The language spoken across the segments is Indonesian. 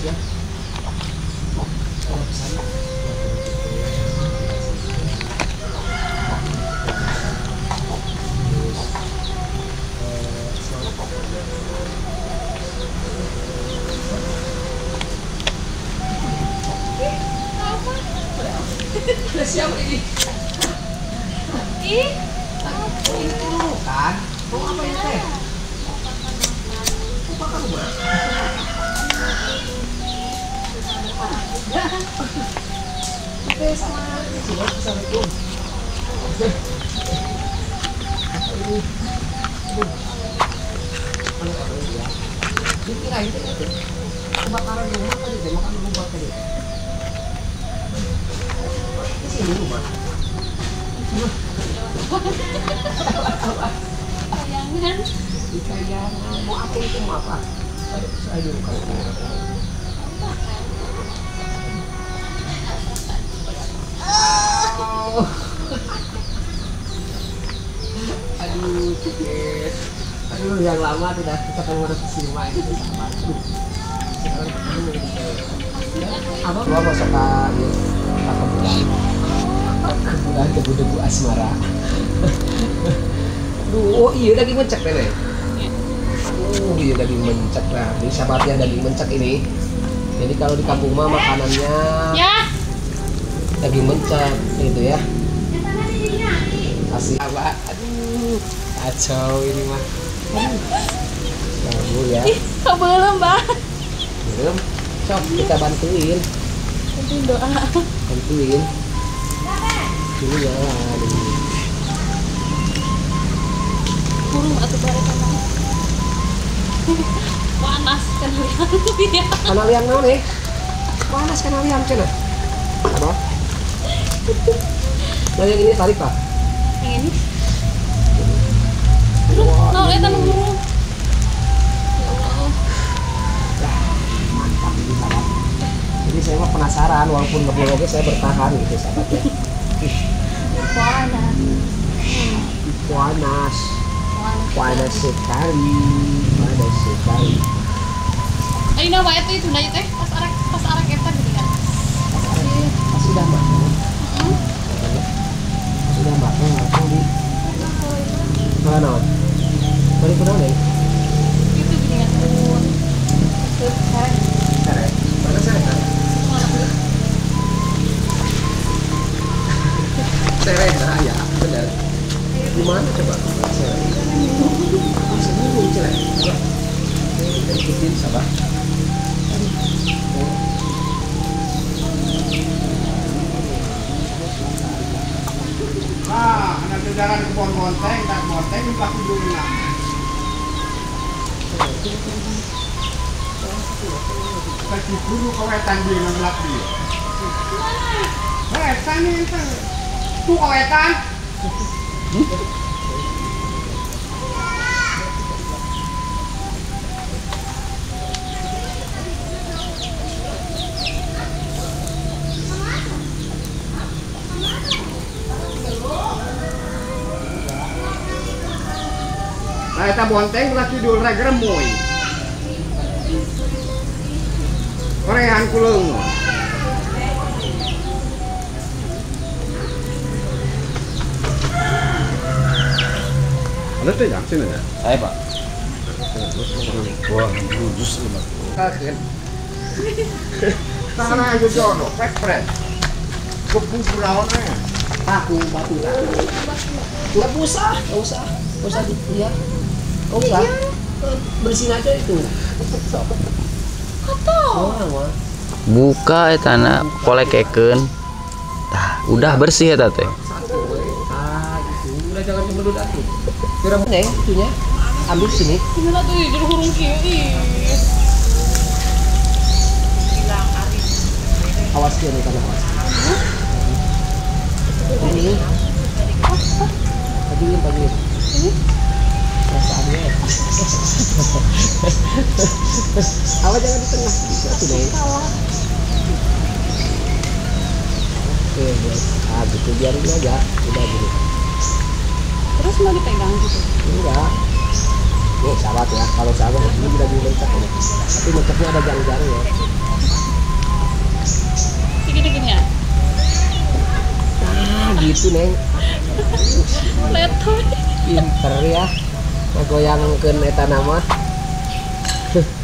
bagus ya. Udah siap ini. Ih, Ini dulu kan. Mau apa ya teh? Lupa kan rumah. Oke, sama. Assalamualaikum. Dikirain itu kebakaran rumah tadi, deh makan rumah tadi. Di sini rumah. sayangan. Dipegang. Mau apa itu mau apa? Saya dulu kalau aduh, Cikit. Aduh, yang lama tidak kita ketemu di rumah ini sama. Sekarang ketemu ini. Abang gua masuk ke kebulan debu-debu asmara. Aduh, oh iya daging mencek nenek. Aduh, iya daging mencek lah. Ini sahabatnya daging mencek ini. Jadi kalau di kampung mah makanannya Ya. daging mencek gitu ya. Kasih apa? Aduh, kacau ini mah. Aduh ya. Ih, kok belum, Mbak? Belum. Sok kita bantuin. Bantuin doa. Bantuin. Ini jalan. Burung atau bareng sama. Panas kan ya. Kanal yang mana nih? Panas kanal yang cina. Apa? Nah yang ini tarik pak. Yang ini. Burung, no, lihat burung. Ya Allah. Mantap ini sahabat. Jadi saya mah penasaran walaupun ngeblognya saya bertahan gitu sahabat ya. Panas. Panas. Panas sekali. Panas sekali. Ayo nama itu nah itu pas arak kita gitu kan. Pas sudah matang. Sudah matang langsung di mana? Balik ke mana? Itu gini kan. Seret. Mana seret kan? Seret, nah ya benar. Gimana coba? Seret. Sebelum seret. Kita ikutin sabar. Nah, anak jalan ke pohon bonteng, tak bonteng di pasti dulu lah. Kasih guru kawetan dia yang gelap dia. Kawetan itu, tuh kawetan. Nah, kita bonteng belah kidul rek remoy. Korean kuleung. Ada teh yang sini ya? Saya pak. Wah, bagus lemak. Kaget. Tanah aja jono, pek. Kepu pulaunya. Aku batu kan. Nggak usah, nggak usah. Nggak usah dilihat. Nggak usah. Bersihin aja itu. Kotor. Orang mah. Buka tanah kolekekeun. Tah, udah bersih eta teh. Gitu. Udah jangan cemberut atuh. Kira neng itunya. Ambil sini. Gimana tuh jadi hurung kieu ih. Awas dia nih karena awas. Ini. Pagi. Ini Perasaannya. Awas jangan di tengah. Itu deh. salah. Oke, guys. Ah, gitu biarin aja. Udah gini. Terus mau dipegang gitu. Enggak. Nih sahabat ya, kalau sahabat ini udah dimencet ya. Tapi mencetnya ada jang-jang ya. gini-gini ya. Nah, gitu neng. Letoy. Pinter ya. Goyangkeun eta nama.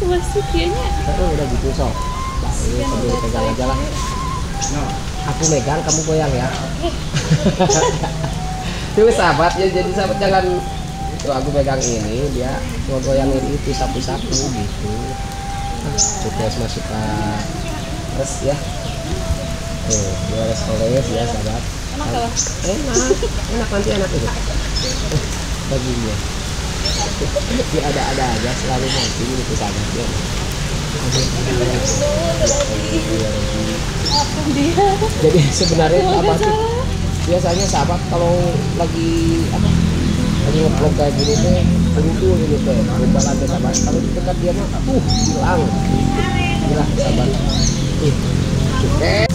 Masih kieunya. Udah gitu sok. Ini sambil pegang aja lah. Aku megang, kamu goyang ya. Itu sahabat ya, jadi sahabat jangan tuh aku pegang ini, dia mau goyangin itu sapu-sapu gitu. Sukses masukkan terus ya. Tuh, oles-oles ya sahabat. Enak ya? Enak nanti enak itu. Baginya. Ya ada aja selalu mancing itu sahabat ya. Jadi sebenarnya sahabat biasanya sahabat kalau lagi nge-vlog kayak gini teh kumpul ini teh berjalan deh sahabat, kalau di dekat dia mah hilang gila sahabat. Oke.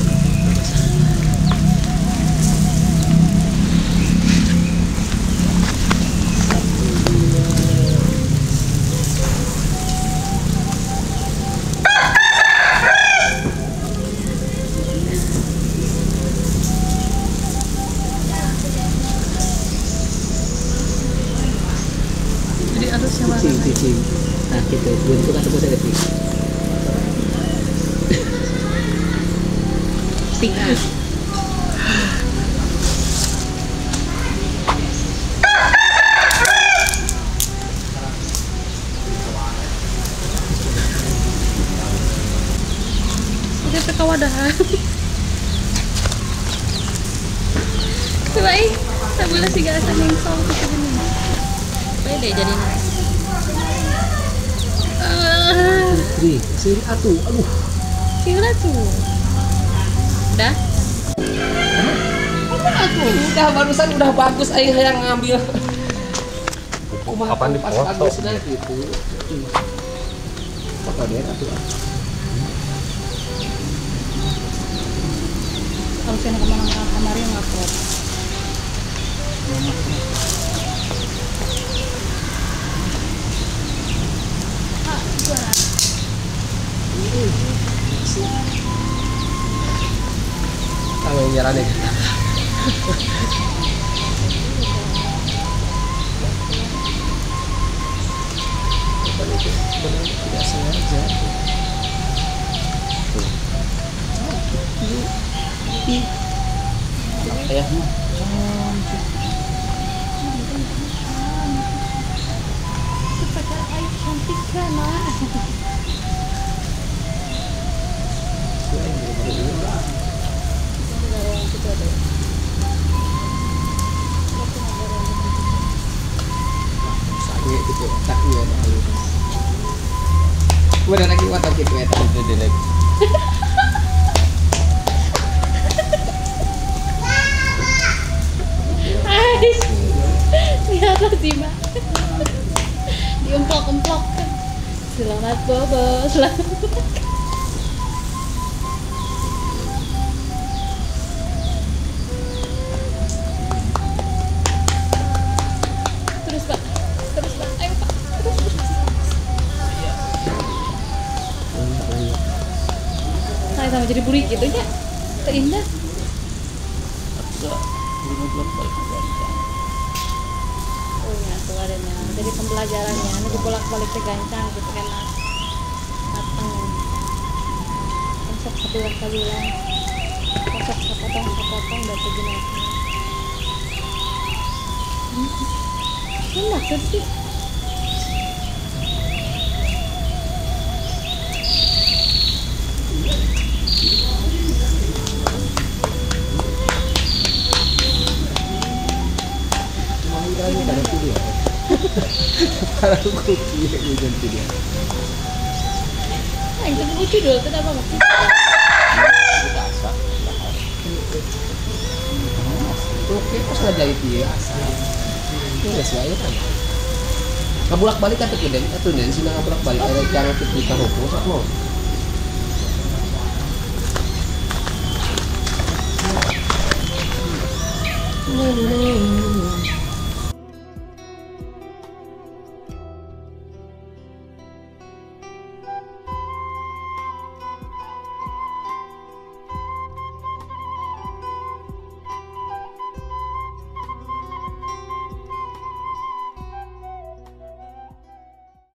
Cicing. Nah gitu, belum suka tepuk saya detik. Tinggal. Udah teka wadahan. Coba saya boleh sih gak asal nyengsol begini. Pede jadi nasi. Putri, sini atuh, aduh. Kira tuh. Udah? Udah barusan udah bagus, aing hayang ngambil. Kapan dipoto? Bagusnya gitu. Foto dia atuh. Kalau saya kemana-mana kamari nggak kuat. Kalau nyaran deh. Benar tidak sengaja. Ya. Cantik kan, Mas? Itu tak iya tahu. Gua lagi watak gitu ya itu delek. Lihatlah sih, Mbak. Diemplok-emplok kan. Selamat bobo, selamat. Terus, Pak. Terus, Pak. Ayo, Pak. Terus. Saya sama jadi buri gitu ya. Terindah. Oh iya, tuh adanya. Jadi pembelajarannya, ini dibolak-balik gancang gitu kan. Mateng. Konsep kabilah-kabilah. Konsep sepotong dan segini. Enak kan sih? Ini ada video. Para kuki hujan video. Yang lucu dulu, kenapa Mas? Oke, kok saja itu ya. Ini saya kan. Ngabulak balik atau tidak? Atau nen sih ngabulak balik ada cara kita hukum apa?